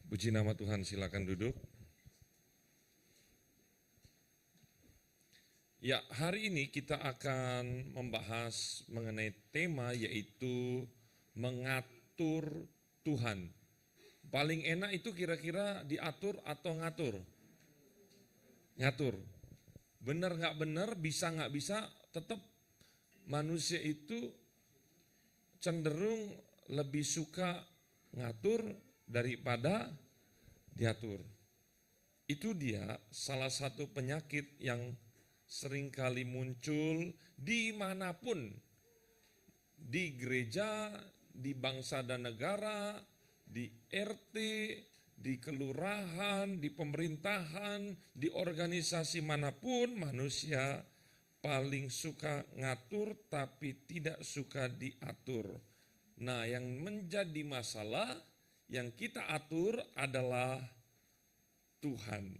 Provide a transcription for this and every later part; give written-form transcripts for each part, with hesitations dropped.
Puji nama Tuhan, silakan duduk. Ya, hari ini kita akan membahas mengenai tema yaitu mengatur Tuhan. Paling enak itu kira-kira diatur atau ngatur? Ngatur. Benar nggak benar, bisa nggak bisa, tetap manusia itu cenderung lebih suka ngatur daripada diatur. Itu dia salah satu penyakit yang seringkali muncul dimanapun, di gereja, di bangsa dan negara, di RT, di kelurahan, di pemerintahan, di organisasi manapun, manusia paling suka ngatur tapi tidak suka diatur. Nah, yang menjadi masalah yang kita atur adalah Tuhan.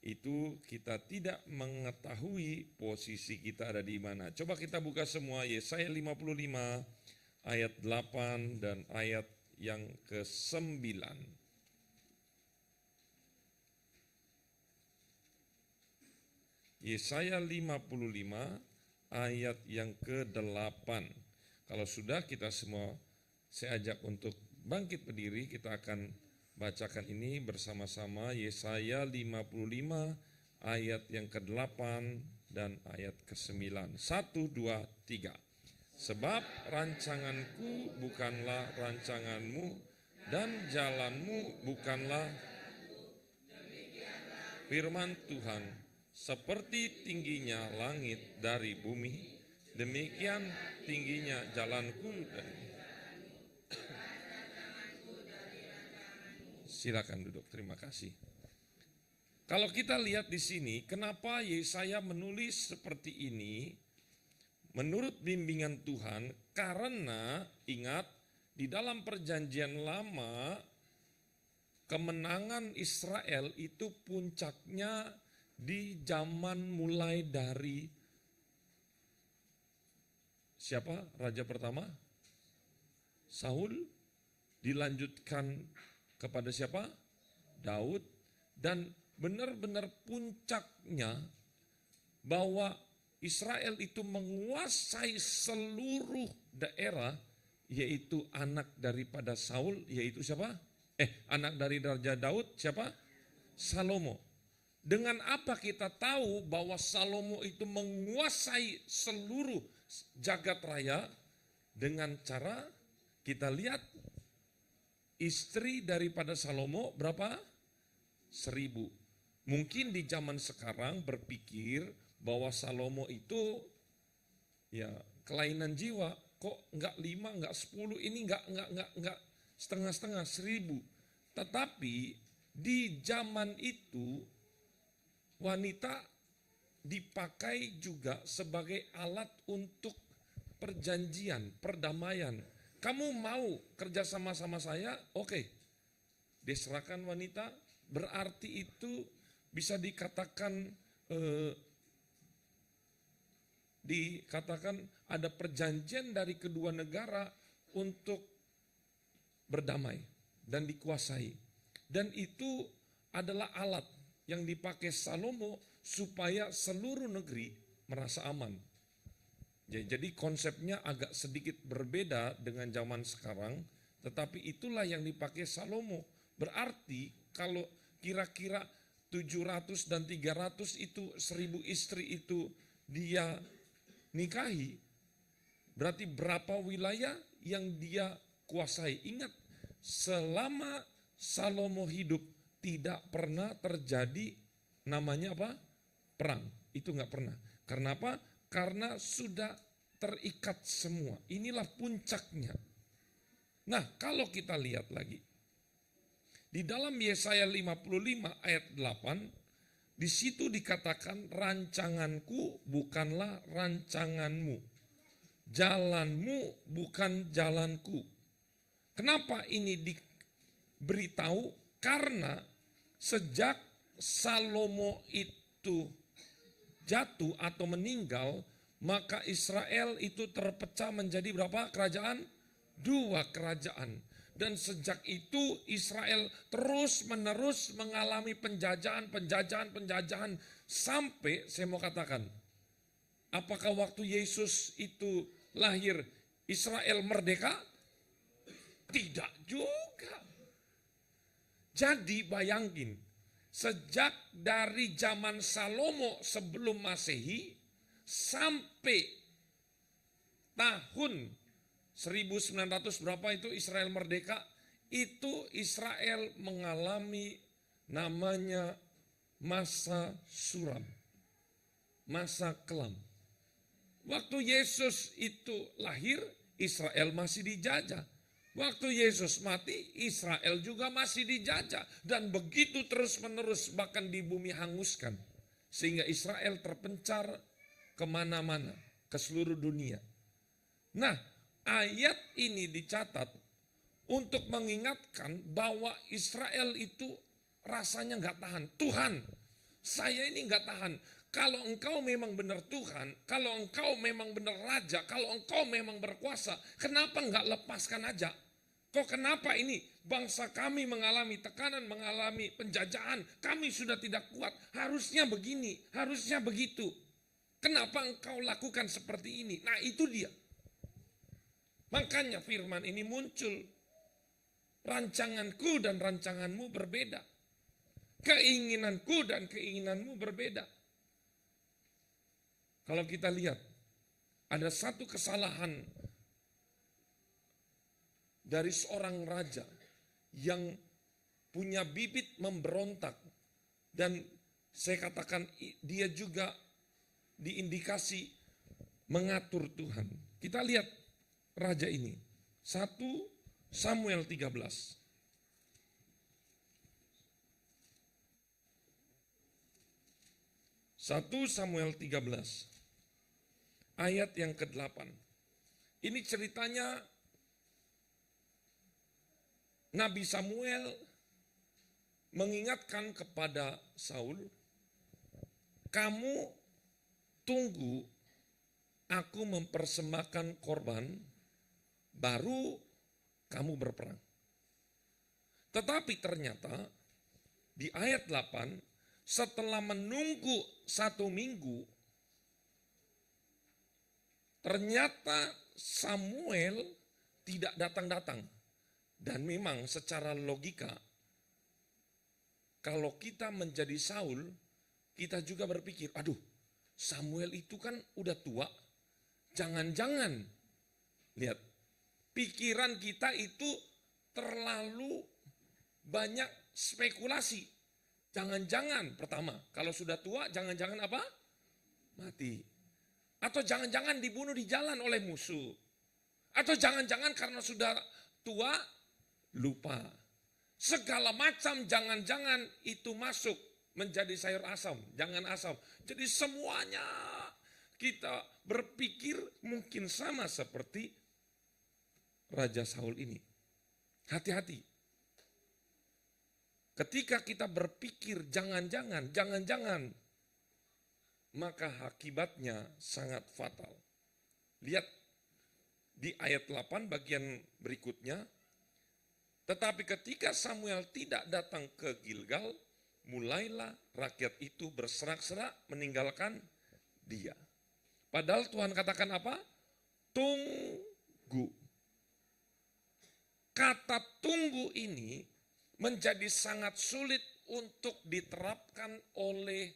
Itu kita tidak mengetahui posisi kita ada di mana. Coba kita buka semua Yesaya 55 ayat 8 dan ayat yang ke-9. Yesaya 55 ayat yang ke-8. Kalau sudah kita semua, saya ajak untuk bangkit berdiri, kita akan bacakan ini bersama-sama. Yesaya 55 ayat yang ke-8 dan ayat ke-9. 1, 2, 3. Sebab rancanganku bukanlah rancanganmu dan jalanmu bukanlah firman Tuhan. Seperti tingginya langit dari bumi, demikian tingginya jalanku dari. Silakan duduk, terima kasih. Kalau kita lihat di sini, kenapa Yesaya menulis seperti ini? Menurut bimbingan Tuhan, karena ingat di dalam perjanjian lama, kemenangan Israel itu puncaknya di zaman mulai dari siapa? Raja pertama? Saul, dilanjutkan kepada siapa? Daud, dan benar-benar puncaknya bahwa Israel itu menguasai seluruh daerah, yaitu anak daripada Saul, yaitu siapa? Anak dari Raja Daud, siapa? Salomo. Dengan apa kita tahu bahwa Salomo itu menguasai seluruh jagat raya? Dengan cara kita lihat istri daripada Salomo berapa? 1000. Mungkin di zaman sekarang berpikir bahwa Salomo itu ya kelainan jiwa, kok enggak 5, enggak 10, ini enggak setengah-setengah 1000. Tetapi di zaman itu wanita dipakai juga sebagai alat untuk perjanjian, perdamaian. Kamu mau kerja sama saya? Oke. Diserahkan wanita, berarti itu bisa dikatakan ada perjanjian dari kedua negara untuk berdamai dan dikuasai. Dan itu adalah alat yang dipakai Salomo supaya seluruh negeri merasa aman. Jadi konsepnya agak sedikit berbeda dengan zaman sekarang, tetapi itulah yang dipakai Salomo. Berarti kalau kira-kira 700 dan 300 itu 1000 istri itu dia nikahi, berarti berapa wilayah yang dia kuasai. Ingat, selama Salomo hidup tidak pernah terjadi namanya apa? Perang. Itu nggak pernah. Karena apa? Karena sudah terikat semua. Inilah puncaknya. Nah, kalau kita lihat lagi di dalam Yesaya 55 ayat 8, di situ dikatakan rancanganku bukanlah rancanganmu, jalanmu bukan jalanku. Kenapa ini diberitahu? Karena sejak Salomo itu jatuh atau meninggal, maka Israel itu terpecah menjadi berapa kerajaan? 2 kerajaan. Dan sejak itu Israel terus-menerus mengalami penjajahan sampai saya mau katakan, apakah waktu Yesus itu lahir Israel merdeka? Tidak juga. Jadi bayangin, sejak dari zaman Salomo sebelum Masehi sampai tahun 1900 berapa itu Israel merdeka, itu Israel mengalami namanya masa suram, masa kelam. Waktu Yesus itu lahir, Israel masih dijajah. Waktu Yesus mati, Israel juga masih dijajah. Dan begitu terus-menerus, bahkan di bumi hanguskan. Sehingga Israel terpencar kemana-mana, ke seluruh dunia. Nah, ayat ini dicatat untuk mengingatkan bahwa Israel itu rasanya nggak tahan. Tuhan, saya ini nggak tahan. Kalau engkau memang benar Tuhan, kalau engkau memang benar Raja, kalau engkau memang berkuasa, kenapa nggak lepaskan aja? Kok kenapa ini bangsa kami mengalami tekanan, mengalami penjajahan, kami sudah tidak kuat, harusnya begini, harusnya begitu. Kenapa engkau lakukan seperti ini? Nah itu dia. Makanya firman ini muncul. Rancanganku dan rancanganmu berbeda. Keinginanku dan keinginanmu berbeda. Kalau kita lihat, ada satu kesalahan dari seorang raja yang punya bibit memberontak. Dan saya katakan dia juga diindikasi mengatur Tuhan. Kita lihat raja ini. 1 Samuel 13. 1 Samuel 13. Ayat yang ke-8. Ini ceritanya Nabi Samuel mengingatkan kepada Saul, kamu tunggu aku mempersembahkan korban, baru kamu berperang. Tetapi ternyata di ayat 8, setelah menunggu 1 minggu, ternyata Samuel tidak datang-datang. Dan memang secara logika, kalau kita menjadi Saul, kita juga berpikir, aduh Samuel itu kan udah tua, jangan-jangan, lihat, pikiran kita itu terlalu banyak spekulasi. Jangan-jangan, pertama, kalau sudah tua, jangan-jangan apa? Mati. Atau jangan-jangan dibunuh di jalan oleh musuh. Atau jangan-jangan karena sudah tua, lupa. Segala macam jangan-jangan itu masuk menjadi sayur asam, jangan asam. Jadi semuanya kita berpikir mungkin sama seperti Raja Saul ini. Hati-hati. Ketika kita berpikir jangan-jangan, maka akibatnya sangat fatal. Lihat di ayat 8 bagian berikutnya. Tetapi ketika Samuel tidak datang ke Gilgal, mulailah rakyat itu berserak-serak meninggalkan dia. Padahal Tuhan katakan apa? Tunggu. Kata tunggu ini menjadi sangat sulit untuk diterapkan oleh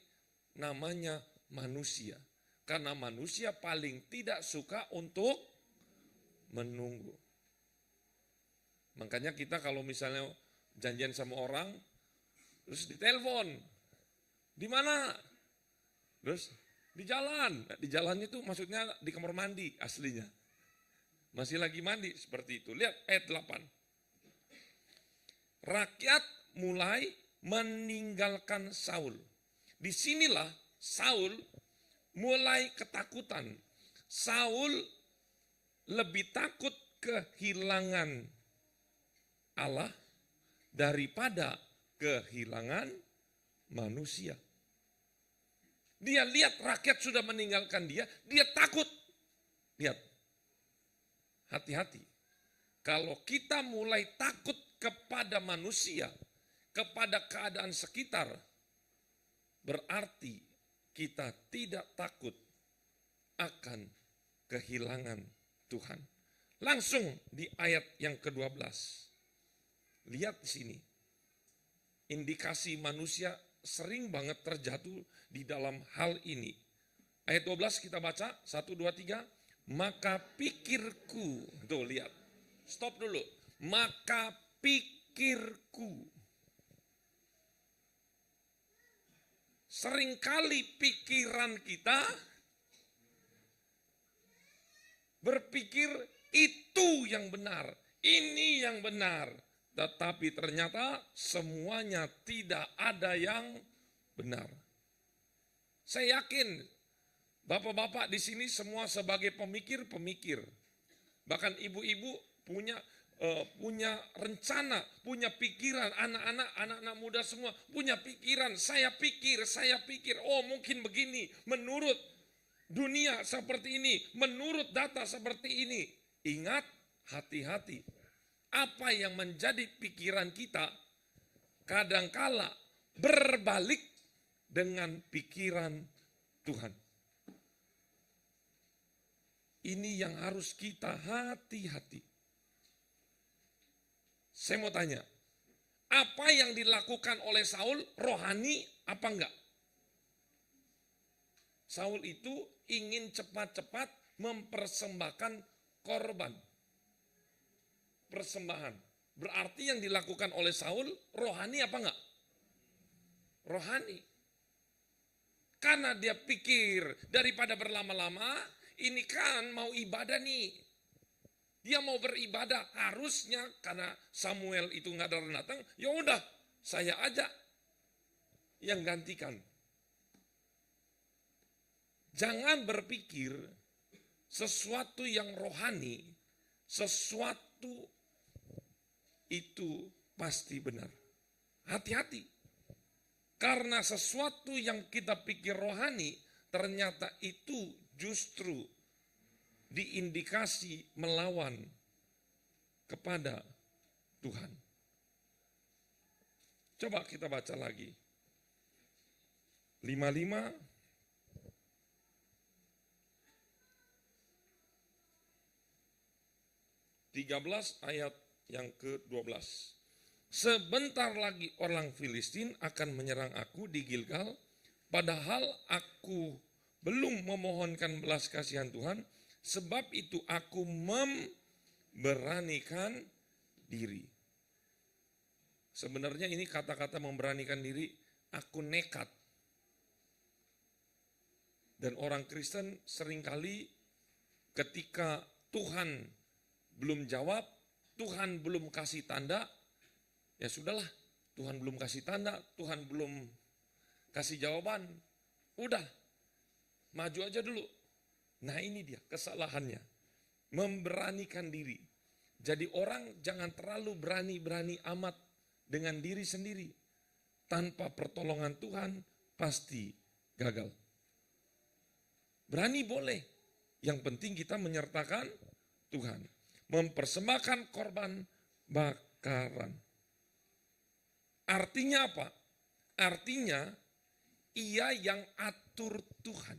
namanya manusia. Karena manusia paling tidak suka untuk menunggu. Makanya kita kalau misalnya janjian sama orang, terus ditelepon, di mana? Terus di jalan. Di jalannya itu maksudnya di kamar mandi aslinya. Masih lagi mandi seperti itu. Lihat ayat 8. Rakyat mulai meninggalkan Saul. Disinilah Saul mulai ketakutan. Saul lebih takut kehilangan Allah daripada kehilangan manusia. Dia lihat rakyat sudah meninggalkan dia, dia takut. Lihat, hati-hati. Kalau kita mulai takut kepada manusia, kepada keadaan sekitar, berarti kita tidak takut akan kehilangan Tuhan. Langsung di ayat yang ke-12. Lihat di sini. Indikasi manusia sering banget terjatuh di dalam hal ini. Ayat 12 kita baca, 1, 2, 3. Maka pikirku, tuh lihat, stop dulu. Maka pikirku. Seringkali pikiran kita berpikir itu yang benar, ini yang benar. Tetapi ternyata semuanya tidak ada yang benar. Saya yakin bapak-bapak di sini semua sebagai pemikir-pemikir. Bahkan ibu-ibu punya rencana, punya pikiran, anak-anak muda semua punya pikiran. Saya pikir, oh mungkin begini, menurut dunia seperti ini, menurut data seperti ini. Ingat, hati-hati. Apa yang menjadi pikiran kita kadangkala berbalik dengan pikiran Tuhan. Ini yang harus kita hati-hati. Saya mau tanya, apa yang dilakukan oleh Saul rohani apa enggak? Saul itu ingin cepat-cepat mempersembahkan korban. Persembahan. Berarti yang dilakukan oleh Saul rohani apa enggak? Rohani. Karena dia pikir daripada berlama-lama, ini kan mau ibadah nih. Dia mau beribadah, harusnya karena Samuel itu nggak datang, ya udah saya aja yang gantikan. Jangan berpikir sesuatu yang rohani, sesuatu itu pasti benar. Hati-hati. Karena sesuatu yang kita pikir rohani, ternyata itu justru diindikasi melawan kepada Tuhan. Coba kita baca lagi. 55 13 ayat yang ke-12. Sebentar lagi orang Filistin akan menyerang aku di Gilgal, padahal aku belum memohonkan belas kasihan Tuhan, sebab itu aku memberanikan diri. Sebenarnya ini kata-kata memberanikan diri, aku nekat. Dan orang Kristen seringkali ketika Tuhan belum jawab, Tuhan belum kasih tanda, ya sudahlah, Tuhan belum kasih tanda, Tuhan belum kasih jawaban, udah, maju aja dulu. Nah ini dia kesalahannya, memberanikan diri. Jadi orang jangan terlalu berani-berani amat dengan diri sendiri. Tanpa pertolongan Tuhan pasti gagal. Berani boleh, yang penting kita menyertakan Tuhan. Mempersembahkan korban bakaran. Artinya apa? Artinya ia yang atur Tuhan.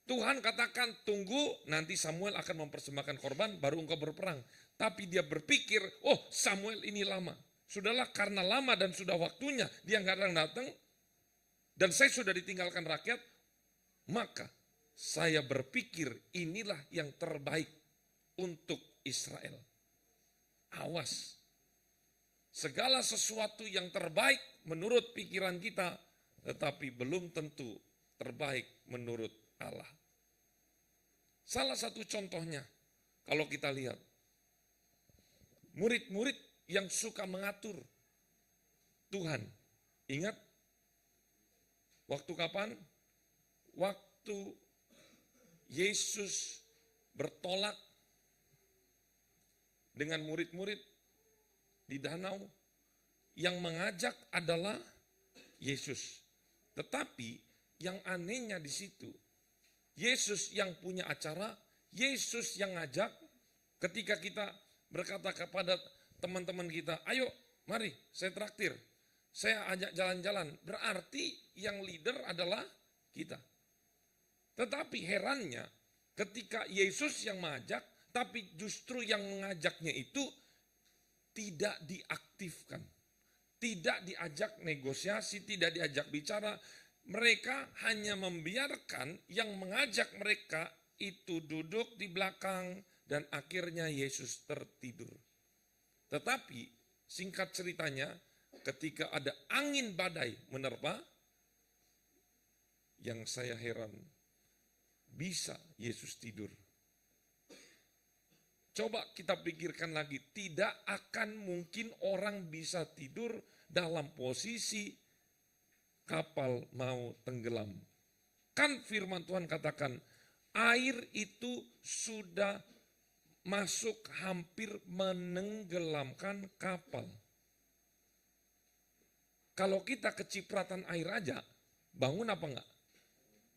Tuhan katakan tunggu nanti Samuel akan mempersembahkan korban baru engkau berperang. Tapi dia berpikir, oh Samuel ini lama. Sudahlah karena lama dan sudah waktunya dia nggak datang dan saya sudah ditinggalkan rakyat, maka saya berpikir inilah yang terbaik untuk Israel. Awas. Segala sesuatu yang terbaik menurut pikiran kita, tetapi belum tentu terbaik menurut Allah. Salah satu contohnya, kalau kita lihat, murid-murid yang suka mengatur Tuhan. Ingat, waktu kapan? Waktu Yesus bertolak dengan murid-murid di danau, yang mengajak adalah Yesus. Tetapi yang anehnya di situ, Yesus yang punya acara, Yesus yang ngajak. Ketika kita berkata kepada teman-teman kita, ayo mari saya traktir, saya ajak jalan-jalan. Berarti yang leader adalah kita. Tetapi herannya ketika Yesus yang mengajak, tapi justru yang mengajaknya itu tidak diaktifkan. Tidak diajak negosiasi, tidak diajak bicara. Mereka hanya membiarkan yang mengajak mereka itu duduk di belakang dan akhirnya Yesus tertidur. Tetapi singkat ceritanya ketika ada angin badai menerpa, yang saya heran, bisa Yesus tidur. Coba kita pikirkan lagi, tidak akan mungkin orang bisa tidur dalam posisi kapal mau tenggelam. Kan firman Tuhan katakan, air itu sudah masuk hampir menenggelamkan kapal. Kalau kita kecipratan air aja, bangun apa enggak?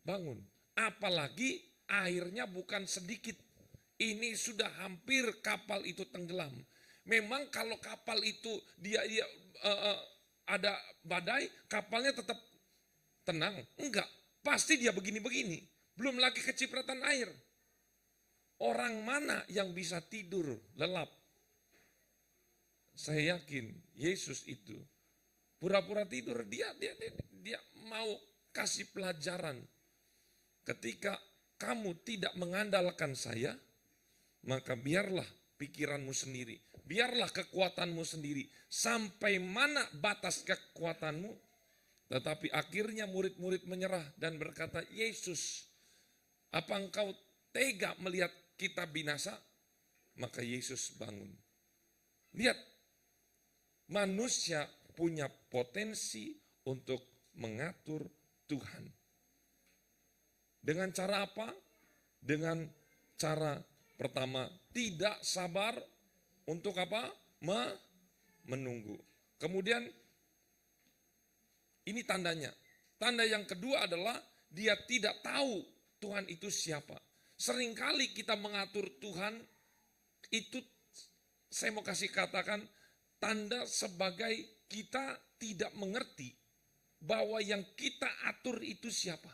Bangun. Apalagi airnya bukan sedikit. Ini sudah hampir kapal itu tenggelam. Memang kalau kapal itu dia ada badai, kapalnya tetap tenang? Enggak. Pasti dia begini-begini. Belum lagi kecipratan air. Orang mana yang bisa tidur lelap? Saya yakin Yesus itu pura-pura tidur. Dia mau kasih pelajaran. Ketika kamu tidak mengandalkan saya, maka biarlah pikiranmu sendiri. Biarlah kekuatanmu sendiri. Sampai mana batas kekuatanmu? Tetapi akhirnya murid-murid menyerah dan berkata, Yesus, apa engkau tega melihat kita binasa? Maka Yesus bangun. Lihat, manusia punya potensi untuk mengatur Tuhan. Dengan cara apa? Dengan cara pertama, tidak sabar untuk apa? Menunggu. Kemudian, ini tandanya. Tanda yang kedua adalah dia tidak tahu Tuhan itu siapa. Seringkali kita mengatur Tuhan, itu saya mau kasih katakan, tanda sebagai kita tidak mengerti bahwa yang kita atur itu siapa.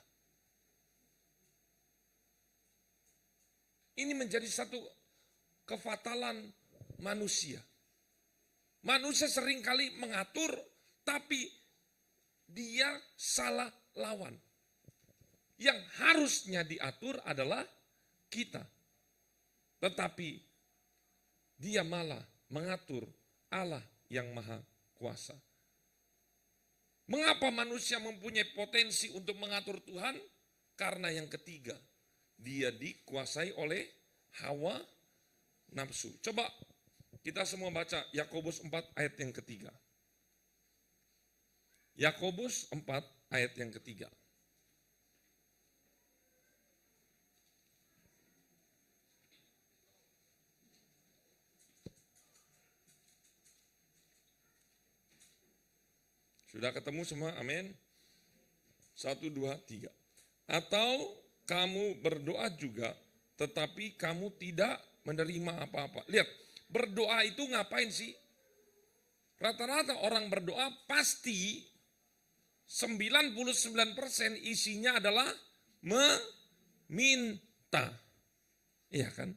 Ini menjadi satu kefatalan manusia. Manusia seringkali mengatur, tapi dia salah lawan. Yang harusnya diatur adalah kita. Tetapi dia malah mengatur Allah yang maha kuasa. Mengapa manusia mempunyai potensi untuk mengatur Tuhan? Karena yang ketiga, dia dikuasai oleh hawa nafsu. Coba kita semua baca Yakobus 4 ayat yang ketiga. Yakobus 4 ayat yang ketiga. Sudah ketemu semua? Amin. 1, 2, 3. Atau kamu berdoa juga, tetapi kamu tidak menerima apa-apa. Lihat, berdoa itu ngapain sih? Rata-rata orang berdoa pasti 99% isinya adalah meminta. Iya kan?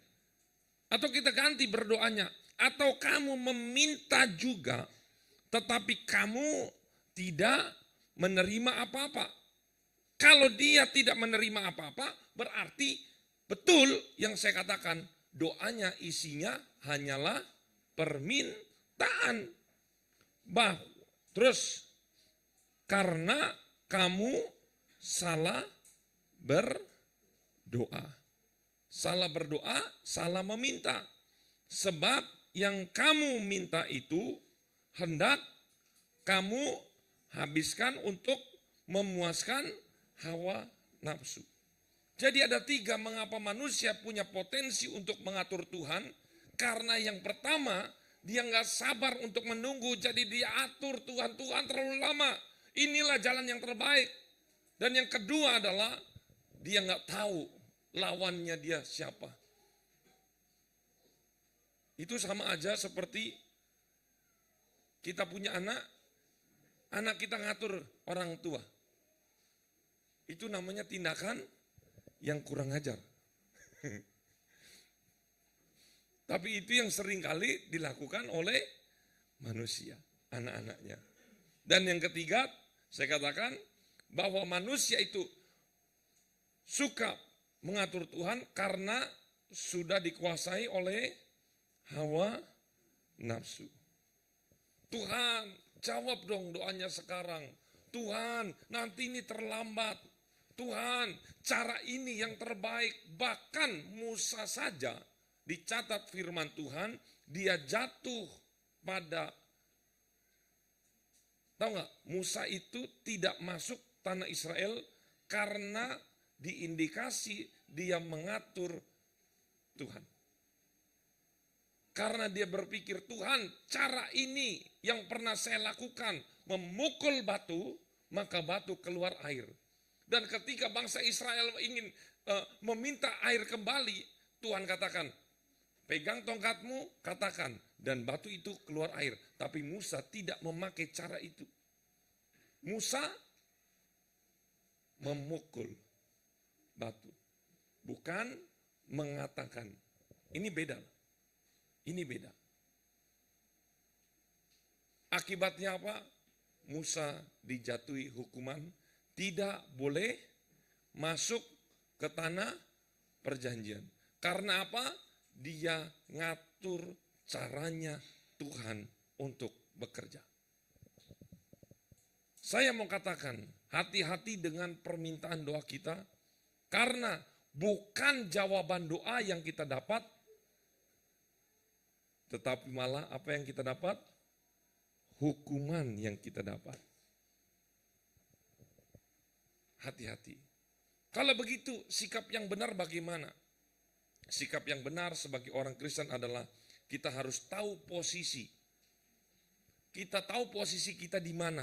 Atau kita ganti berdoanya. Atau kamu meminta juga, tetapi kamu tidak menerima apa-apa. Kalau dia tidak menerima apa-apa, berarti betul yang saya katakan, doanya isinya hanyalah permintaan. Terus, karena kamu salah berdoa. Salah berdoa, salah meminta. Sebab yang kamu minta itu hendak kamu habiskan untuk memuaskan hawa nafsu. Jadi ada 3 mengapa manusia punya potensi untuk mengatur Tuhan. Karena yang pertama, dia nggak sabar untuk menunggu, jadi dia atur Tuhan terlalu lama. Inilah jalan yang terbaik. Dan yang kedua adalah dia nggak tahu lawannya dia siapa. Itu sama aja seperti kita punya anak, anak kita ngatur orang tua. Itu namanya tindakan yang kurang ajar. Tapi itu yang sering kali dilakukan oleh manusia, anak-anaknya. Dan yang ketiga, saya katakan bahwa manusia itu suka mengatur Tuhan karena sudah dikuasai oleh hawa nafsu. Tuhan, jawab dong doanya sekarang. Tuhan, nanti ini terlambat. Tuhan, cara ini yang terbaik. Bahkan Musa saja dicatat firman Tuhan, dia jatuh pada, tahu nggak? Musa itu tidak masuk tanah Israel karena diindikasi dia mengatur Tuhan. Karena dia berpikir, Tuhan, cara ini yang pernah saya lakukan, memukul batu, maka batu keluar air. Dan ketika bangsa Israel ingin meminta air kembali, Tuhan katakan, pegang tongkatmu, katakan, dan batu itu keluar air. Tapi Musa tidak memakai cara itu. Musa memukul batu, bukan mengatakan. Ini beda. Ini beda. Akibatnya apa? Musa dijatuhi hukuman tidak boleh masuk ke tanah perjanjian. Karena apa? Dia ngatur caranya Tuhan untuk bekerja. Saya mau katakan, hati-hati dengan permintaan doa kita, karena bukan jawaban doa yang kita dapat, tetapi malah apa yang kita dapat? Hukuman yang kita dapat. Hati-hati. Kalau begitu, sikap yang benar bagaimana? Sikap yang benar sebagai orang Kristen adalah kita harus tahu posisi. Kita tahu posisi kita di mana.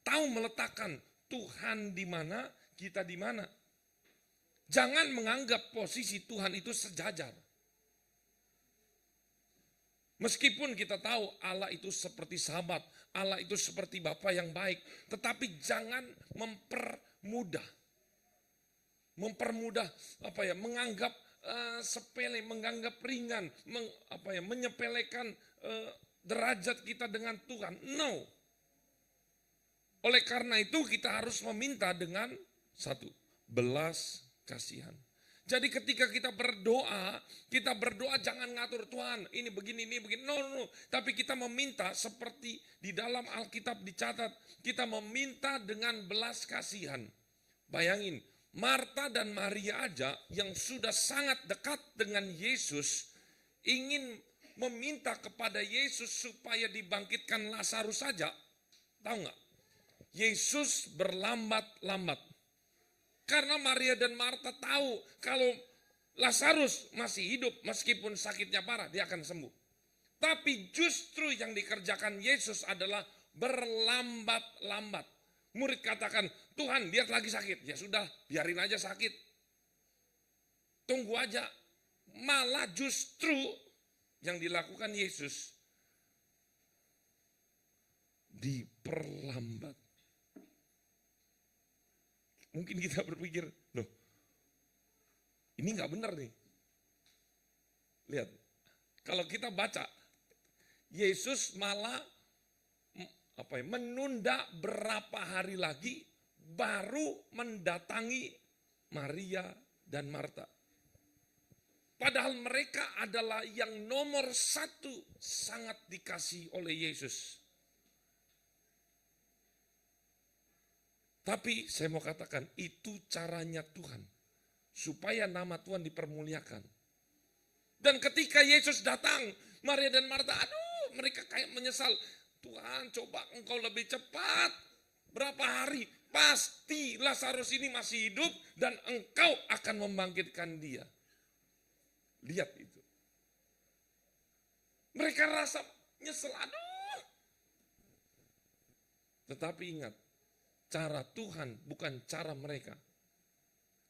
Tahu meletakkan Tuhan di mana, kita di mana. Jangan menganggap posisi Tuhan itu sejajar. Meskipun kita tahu Allah itu seperti sahabat, Allah itu seperti Bapa yang baik, tetapi jangan mempermudah menganggap sepele, menganggap ringan, menyepelekan derajat kita dengan Tuhan. No. Oleh karena itu kita harus meminta dengan satu, belas kasihan. Jadi ketika kita berdoa jangan ngatur Tuhan, ini begini. No. Tapi kita meminta seperti di dalam Alkitab dicatat, kita meminta dengan belas kasihan. Bayangin, Marta dan Maria aja yang sudah sangat dekat dengan Yesus, ingin meminta kepada Yesus supaya dibangkitkan Lazarus saja. Tahu nggak? Yesus berlambat-lambat. Karena Maria dan Marta tahu kalau Lazarus masih hidup meskipun sakitnya parah, dia akan sembuh. Tapi justru yang dikerjakan Yesus adalah berlambat-lambat. Murid katakan, Tuhan dia lagi sakit. Ya sudah, biarin aja sakit. Tunggu aja. Malah justru yang dilakukan Yesus diperlambat. Mungkin kita berpikir, loh, ini nggak benar nih. Lihat, kalau kita baca, Yesus malah menunda berapa hari lagi baru mendatangi Maria dan Marta. Padahal mereka adalah yang nomor satu sangat dikasihi oleh Yesus. Tapi saya mau katakan itu caranya Tuhan. Supaya nama Tuhan dipermuliakan. Dan ketika Yesus datang, Maria dan Marta, mereka kayak menyesal. Tuhan coba engkau lebih cepat. Berapa hari? Pasti Lazarus ini masih hidup dan engkau akan membangkitkan dia. Lihat itu. Mereka rasa nyesel. Tetapi ingat. Cara Tuhan bukan cara mereka.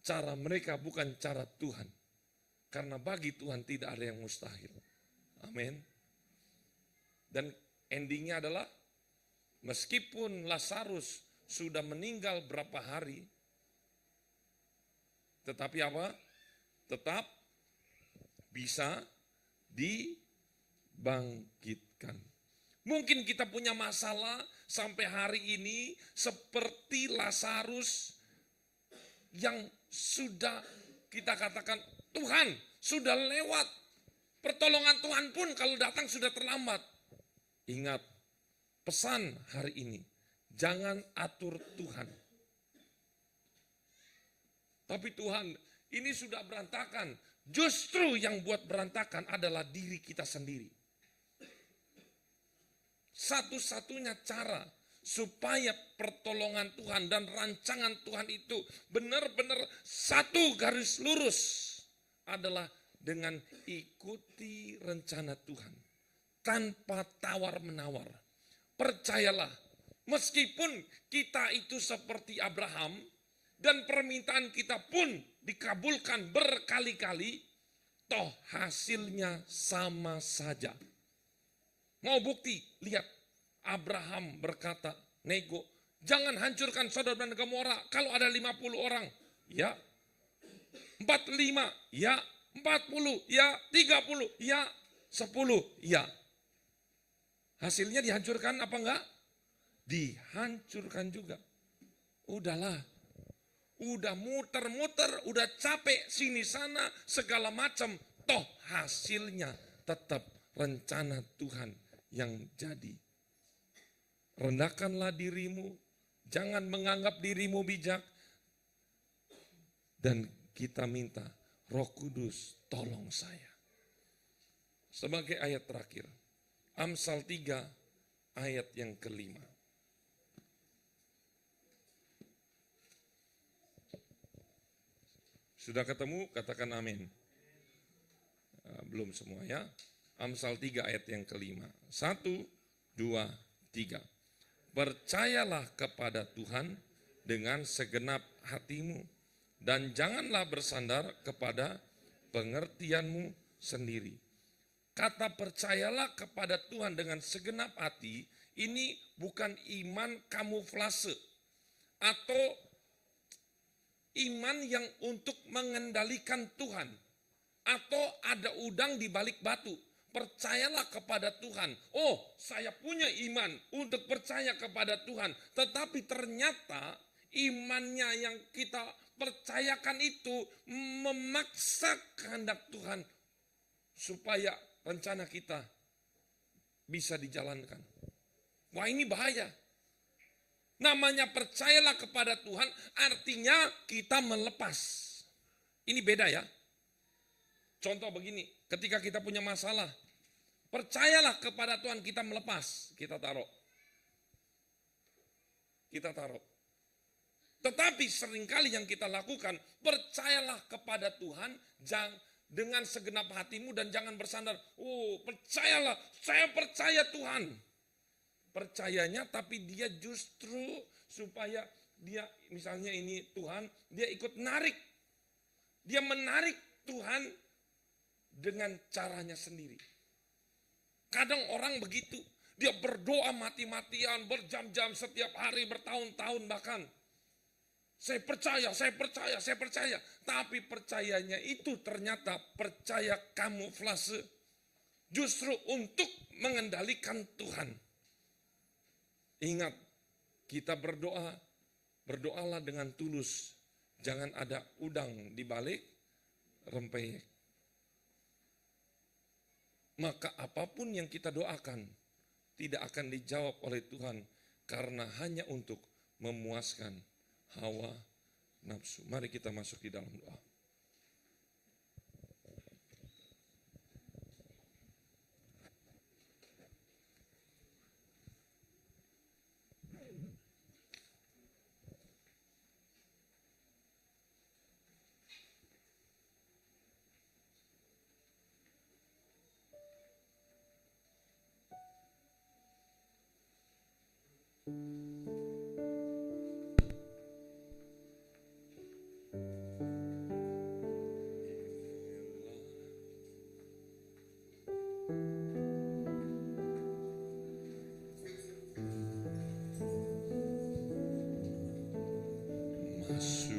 Cara mereka bukan cara Tuhan. Karena bagi Tuhan tidak ada yang mustahil. Amin. Dan endingnya adalah meskipun Lazarus sudah meninggal berapa hari, tetapi apa? Tetap bisa dibangkitkan. Mungkin kita punya masalah sampai hari ini seperti Lazarus yang sudah kita katakan, Tuhan sudah lewat. Pertolongan Tuhan pun kalau datang sudah terlambat. Ingat, pesan hari ini, jangan atur Tuhan. Tapi Tuhan, ini sudah berantakan. Justru yang buat berantakan adalah diri kita sendiri. Satu-satunya cara supaya pertolongan Tuhan dan rancangan Tuhan itu benar-benar satu garis lurus adalah dengan ikuti rencana Tuhan. Tanpa tawar-menawar. Percayalah, meskipun kita itu seperti Abraham, dan permintaan kita pun dikabulkan berkali-kali, toh hasilnya sama saja. Mau bukti? Lihat, Abraham berkata, nego, jangan hancurkan Sodom dan Gomora kalau ada 50 orang. Ya, 45, ya, 40, ya, 30, ya, 10, ya. Hasilnya dihancurkan apa enggak? Dihancurkan juga. Udahlah. Udah muter-muter, udah capek sini sana segala macam. Toh hasilnya tetap rencana Tuhan yang jadi. Rendahkanlah dirimu, jangan menganggap dirimu bijak. Dan kita minta, Roh Kudus tolong saya. Sebagai ayat terakhir, Amsal 3 ayat yang ke-5. Sudah ketemu? Katakan amin. Belum semua ya. Amsal 3 ayat yang ke-5. 1, 2, 3. Percayalah kepada Tuhan dengan segenap hatimu. Dan janganlah bersandar kepada pengertianmu sendiri. Kata percayalah kepada Tuhan dengan segenap hati, ini bukan iman kamuflase. Atau iman yang untuk mengendalikan Tuhan. Atau ada udang di balik batu. Percayalah kepada Tuhan. Oh, saya punya iman untuk percaya kepada Tuhan. Tetapi ternyata imannya yang kita percayakan itu memaksa kehendak Tuhan. Supaya rencana kita bisa dijalankan. Wah, ini bahaya. Namanya percayalah kepada Tuhan artinya kita melepas. Ini beda ya. Contoh begini, ketika kita punya masalah, percayalah kepada Tuhan, kita melepas, kita taruh. Kita taruh. Tetapi seringkali yang kita lakukan, percayalah kepada Tuhan dengan segenap hatimu dan jangan bersandar. Oh, percayalah, saya percaya Tuhan. Percayanya tapi dia justru supaya dia misalnya ini Tuhan, dia ikut narik. Dia menarik Tuhan dengan caranya sendiri. Kadang orang begitu, dia berdoa mati-matian, berjam-jam setiap hari, bertahun-tahun bahkan. Saya percaya, saya percaya, saya percaya. Tapi percayanya itu ternyata percaya kamuflase. Justru untuk mengendalikan Tuhan. Ingat, kita berdoa, berdoalah dengan tulus. Jangan ada udang di balik rempeyek. Maka apapun yang kita doakan tidak akan dijawab oleh Tuhan karena hanya untuk memuaskan hawa nafsu. Mari kita masuk di dalam doa. Sudah